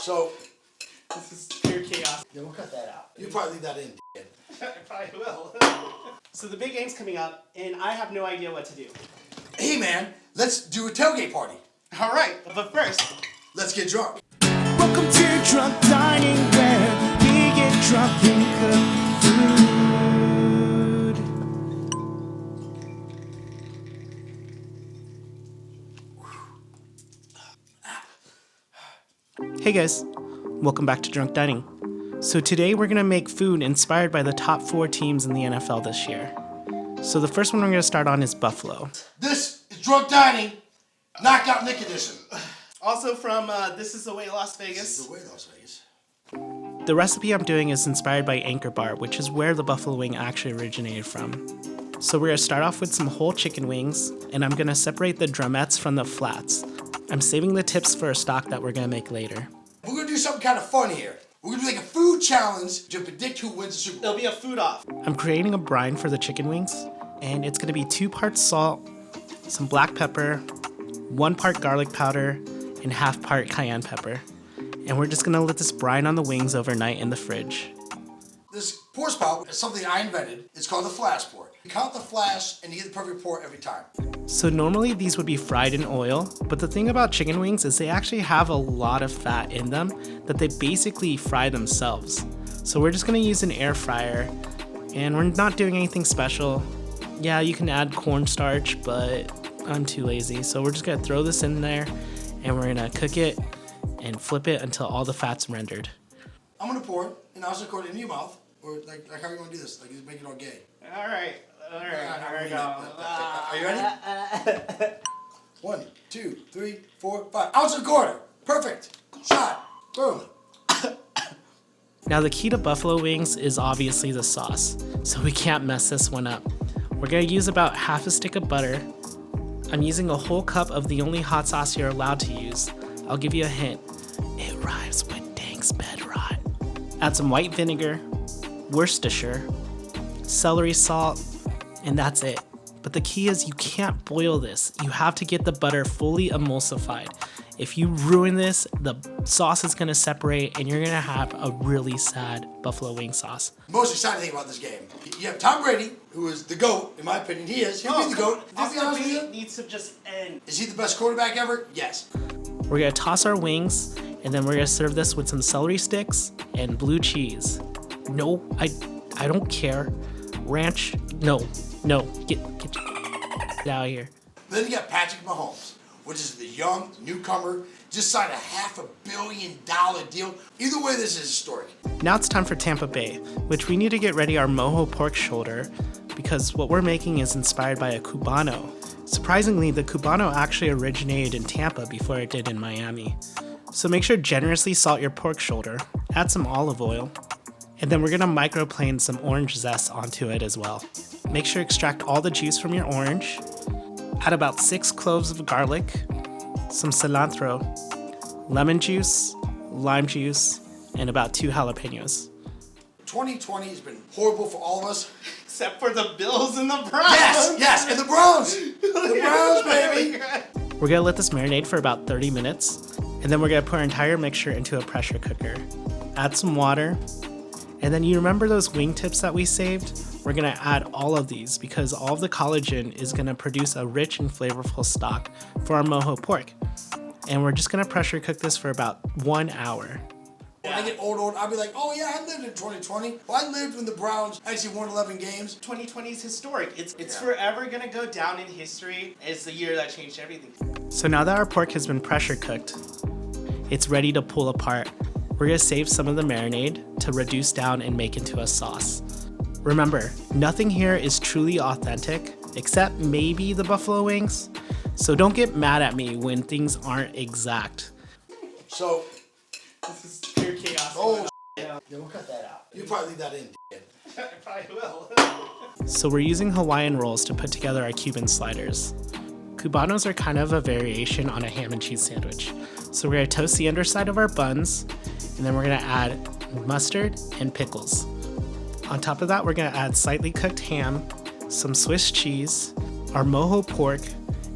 So, this is pure chaos. yeah, we'll cut that out. You probably leave that in, d***. I probably will. So the big game's coming up, and I have no idea what to do. Hey man, let's do a tailgate party. All right, but first, let's get drunk. Welcome to Drunk Dining, where we get drunk and cook food. hey guys, welcome back to Drunk Dining. So today we're gonna make food inspired by the top 4 teams in the NFL this year. So the first one we're gonna start on is Buffalo. This is Drunk Dining, Knockout Nick edition. Also from This Is the Way Las Vegas. This is the way Las Vegas. The recipe I'm doing is inspired by Anchor Bar, which is where the buffalo wing actually originated from. So we're gonna start off with some whole chicken wings, and I'm gonna separate the drumettes from the flats. I'm saving the tips for a stock that we're gonna make later. We're gonna do something kind of fun here. We're gonna do like a food challenge to predict who wins the Super Bowl. It'll be a food off. I'm creating a brine for the chicken wings, and it's gonna be 2 parts salt, some black pepper, 1 part garlic powder, and ½ part cayenne pepper. And we're just gonna let this brine on the wings overnight in the fridge. This pour spout is something I invented. It's called the flash pour. You count the flash and you get the perfect pour every time. So normally these would be fried in oil, but the thing about chicken wings is they actually have a lot of fat in them that they basically fry themselves. So we're just gonna use an air fryer, and we're not doing anything special. Yeah, you can add cornstarch, but I'm too lazy. So we're just gonna throw this in there, and we're gonna cook it and flip it until all the fat's rendered. I'm gonna pour it, and I'll also pour it into your mouth, or like how are you gonna do this? Like you make it all gay. All right, here we go. Are you ready? 1, 2, 3, 4, 5. Ounce and a quarter. Perfect. Shot. Boom. Now the key to buffalo wings is obviously the sauce, so we can't mess this one up. We're gonna use about ½ a stick of butter. I'm using a whole cup of the only hot sauce you're allowed to use. I'll give you a hint. It rhymes with Dank's bed rot. Add some white vinegar, Worcestershire, celery salt, and that's it. But the key is you can't boil this. You have to get the butter fully emulsified. If you ruin this, the sauce is gonna separate and you're gonna have a really sad buffalo wing sauce. The most exciting thing about this game, you have Tom Brady, who is the GOAT, in my opinion. He is. He'll be the GOAT. To be honest with you. Needs to just end. Is he the best quarterback ever? Yes. We're gonna toss our wings, and then we're gonna serve this with some celery sticks and blue cheese. No, I don't care. Ranch, no, get out of here. Then you got Patrick Mahomes, which is the young newcomer, just signed a $500 million deal. Either way, this is historic. Now it's time for Tampa Bay, which we need to get ready our mojo pork shoulder because what we're making is inspired by a Cubano. Surprisingly, the Cubano actually originated in Tampa before it did in Miami. So make sure generously salt your pork shoulder, add some olive oil, and then we're gonna microplane some orange zest onto it as well. Make sure to extract all the juice from your orange, add about 6 cloves of garlic, some cilantro, lemon juice, lime juice, and about 2 jalapenos. 2020 has been horrible for all of us. Except for the Bills and the Browns. Yes, and the Browns. The Browns, baby. We're gonna let this marinate for about 30 minutes, and then we're gonna put our entire mixture into a pressure cooker. Add some water, and then you remember those wingtips that we saved? We're gonna add all of these because all of the collagen is gonna produce a rich and flavorful stock for our mojo pork. And we're just gonna pressure cook this for about 1 hour. When I get old, I'll be like, oh yeah, I lived in 2020. Well, I lived when the Browns actually won 11 games. 2020 is historic. It's forever gonna go down in history as the year that changed everything. So now that our pork has been pressure cooked, it's ready to pull apart. We're gonna save some of the marinade to reduce down and make into a sauce. Remember, nothing here is truly authentic, except maybe the buffalo wings. So don't get mad at me when things aren't exact. So, this is pure chaos. Oh, yeah, we'll cut that out. You probably leave that in, d***. I probably will. So we're using Hawaiian rolls to put together our Cuban sliders. Cubanos are kind of a variation on a ham and cheese sandwich. So we're gonna toast the underside of our buns, and then we're gonna add mustard and pickles. On top of that, we're gonna add slightly cooked ham, some Swiss cheese, our mojo pork,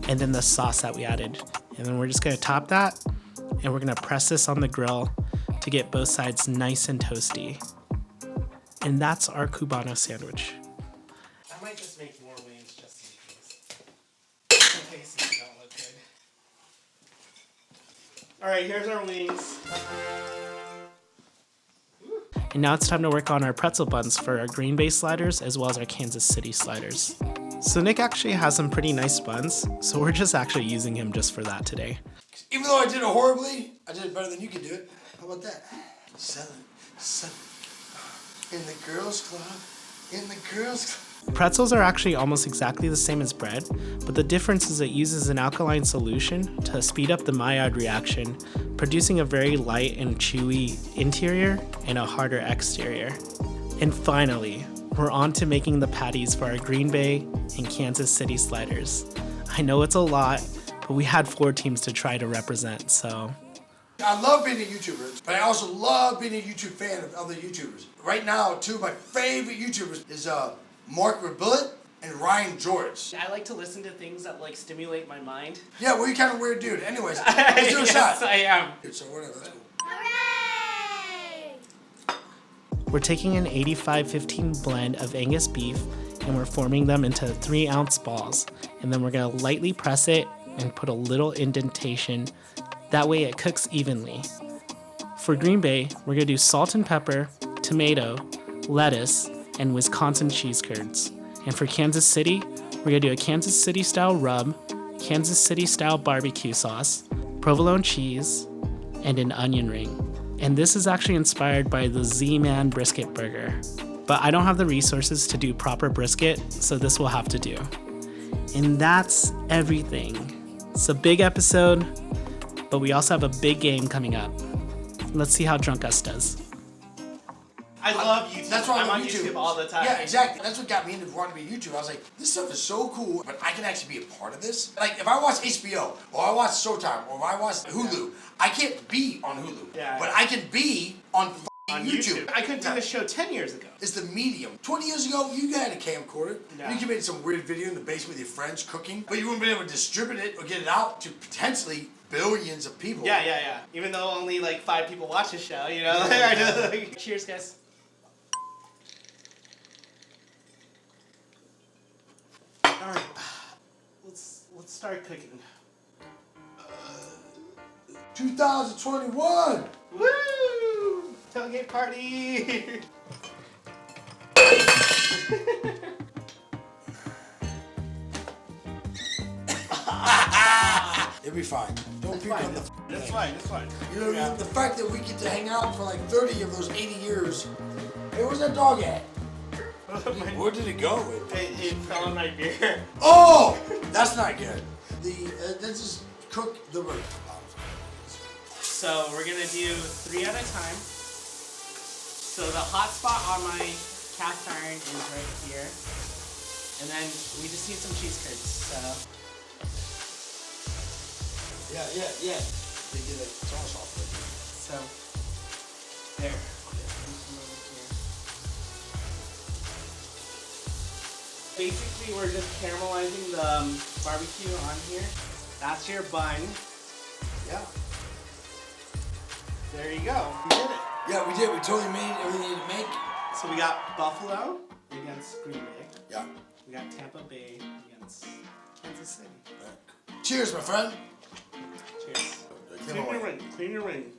and then the sauce that we added. And then we're just gonna top that, and we're gonna press this on the grill to get both sides nice and toasty. And that's our Cubano sandwich. I might just make more wings just in case these don't look good. Alright, here's our wings. And now it's time to work on our pretzel buns for our Green Bay sliders as well as our Kansas City sliders. So Nick actually has some pretty nice buns, so we're just actually using him just for that today. Even though I did it horribly, I did it better than you could do it. How about that? 7. In the girls' club. In the girls' club. Pretzels are actually almost exactly the same as bread, but the difference is it uses an alkaline solution to speed up the Maillard reaction, producing a very light and chewy interior and a harder exterior. And finally, we're on to making the patties for our Green Bay and Kansas City sliders. I know it's a lot, but we had 4 teams to try to represent, so. I love being a YouTuber, but I also love being a YouTube fan of other YouTubers. Right now, 2 of my favorite YouTubers is Mark Rebillet and Ryan George. I like to listen to things that like stimulate my mind. Yeah, well, you're kind of a weird dude. Anyways, let's do a shot. Yes, I am. So whatever, that's cool. We're taking an 85-15 blend of Angus beef and we're forming them into 3-ounce balls. And then we're gonna lightly press it and put a little indentation. That way it cooks evenly. For Green Bay, we're gonna do salt and pepper, tomato, lettuce, and Wisconsin cheese curds. And for Kansas City, we're gonna do a Kansas City style rub, Kansas City style barbecue sauce, provolone cheese, and an onion ring. And this is actually inspired by the Z-Man brisket burger. But I don't have the resources to do proper brisket, so this will have to do. And that's everything. It's a big episode, but we also have a big game coming up. Let's see how Drunk Us does. I love YouTube. That's why I'm on YouTube all the time. Yeah, exactly. That's what got me into wanting to be a YouTuber. I was like, this stuff is so cool, but I can actually be a part of this. Like, if I watch HBO, or I watch Showtime, or if I watch Hulu, I can't be on Hulu. Yeah. But I can be on YouTube. I couldn't do this show 10 years ago. It's the medium. 20 years ago, you had a camcorder. Yeah. You could make some weird video in the basement with your friends cooking, but you wouldn't be able to distribute it or get it out to potentially billions of people. Yeah. Even though only like 5 people watch the show, you know? Cheers, guys. All right, let's start cooking. 2021! Woo! Tailgate party! It'll be fine. Don't pick on the That's fine. You know, the fact that we get to hang out for like 30 of those 80 years. Hey, where's that dog at? Where did it go? It fell in my beer. Oh! That's not good. Let's just cook the root. So we're gonna do 3 at a time. So the hot spot on my cast iron is right here. And then we just need some cheese curds, so. Yeah. They did a sauce off of it. So, there. Basically, we're just caramelizing the barbecue on here. That's your bun. Yeah. There you go. We did it. Yeah, we did. We totally made everything you need to make. So we got Buffalo against Green Bay. Yeah. We got Tampa Bay against Kansas City. Right. Cheers, my friend. Cheers. Clean your ring.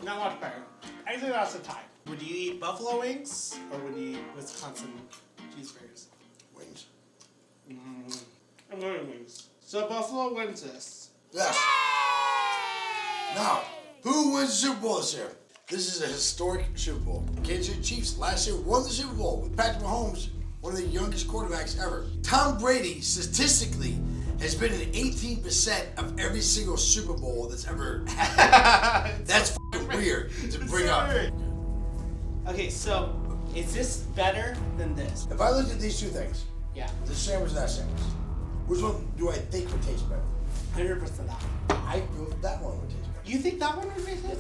Not much better. I think that's a tie. Would you eat buffalo wings or would you eat Wisconsin cheeseburgers? Wings. I'm going wings. So Buffalo wins this. Yes. Now, who wins the Super Bowl this year? This is a historic Super Bowl. Kansas City Chiefs last year won the Super Bowl with Patrick Mahomes, one of the youngest quarterbacks ever. Tom Brady, statistically, has been in 18% of every single Super Bowl that's ever happened. That's f***ing weird to bring up. Okay, so is this better than this? If I looked at these 2 things, Yeah, this sandwich and that sandwich, which one do I think would taste better? 100% that. I feel that one would taste better. You think that one would make it?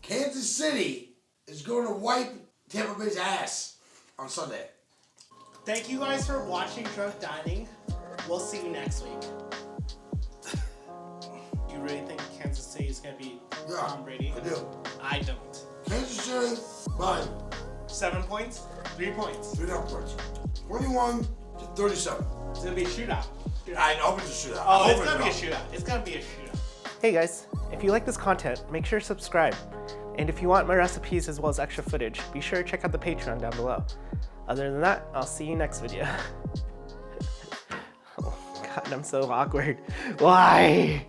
Kansas City is going to wipe Tampa Bay's ass on Sunday. Thank you guys for watching Drunk Dining. We'll see you next week. You really think Kansas City is going to beat Tom Brady? I do. I don't. Kansas City, mine. 7 points? 3 points. 3.5 points. 21 to 37. It's going to be a shootout. I hope it's a shootout. Oh, it's going to be a shootout. It's going to be a shootout. Hey guys, if you like this content, make sure to subscribe. And if you want my recipes as well as extra footage, be sure to check out the Patreon down below. Other than that, I'll see you next video. Oh, God, I'm so awkward. Why?